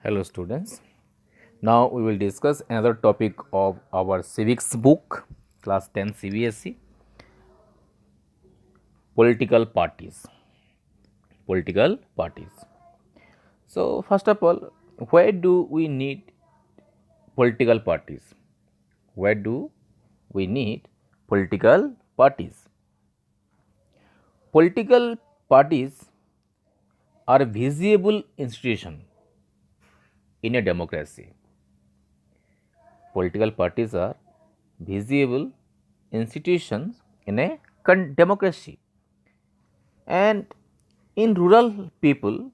Hello students. Now we will discuss another topic of our civics book, class 10 CBSE, political parties. Political parties. So first of all, why do we need political parties? Why do we need political parties? Political parties are a visible institution in a democracy. Political parties are visible institutions in a democracy. And in rural people,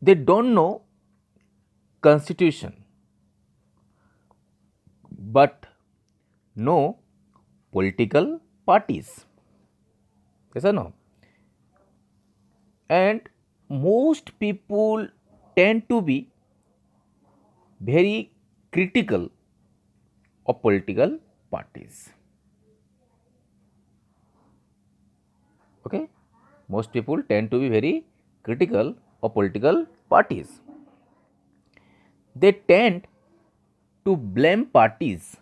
they don't know constitution but know political parties. Yes or no? And most people tend to be very critical of political parties. Okay, most people tend to be very critical of political parties. They tend to blame parties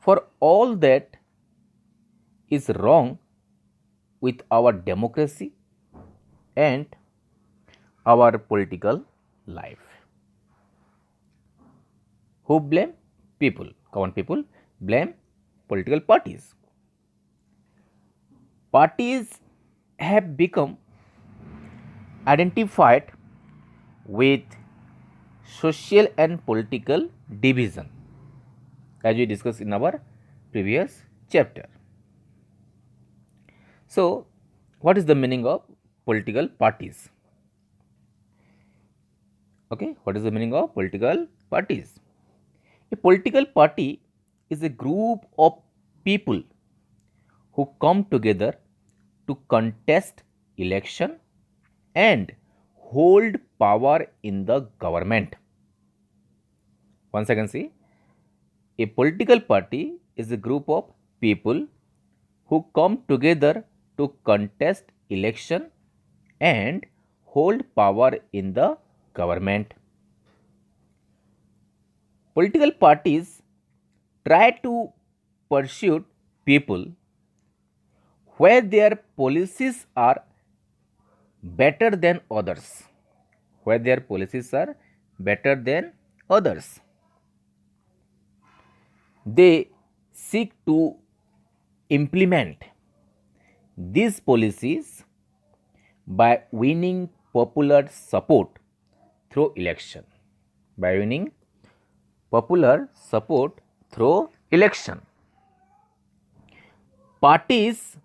for all that is wrong with our democracy and our political life. Who blame? People. Common people blame political parties. Parties have become identified with social and political division, as we discussed in our previous chapter. So, what is the meaning of political parties? Okay, what is the meaning of political parties? A political party is a group of people who come together to contest election and hold power in the government. Once again, see, a political party is a group of people who come together to contest election and hold power in the government. Political parties try to pursue people where their policies are better than others. Where their policies are better than others. They seek to implement these policies by winning popular support through election. By winning popular support through election. Parties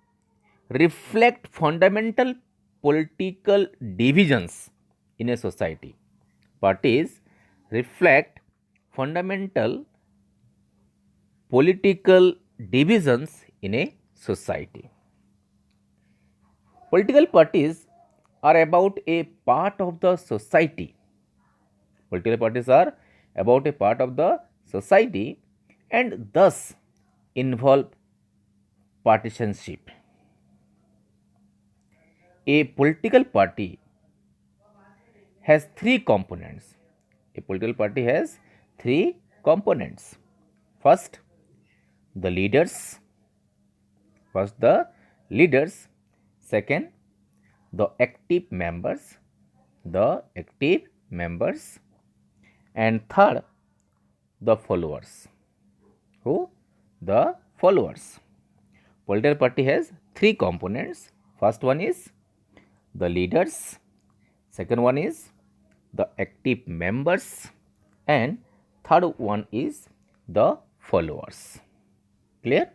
reflect fundamental political divisions in a society. Parties reflect fundamental political divisions in a society. Political parties are about a part of the society. Political parties are about a part of the society and thus involve partisanship. A political party has three components. A political party has three components. First, the leaders. First, the leaders. Second, the active members. The active members. And third, the followers. Who? The followers. Political party has three components. First one is the leaders. Second one is the active members. And third one is the followers. Clear?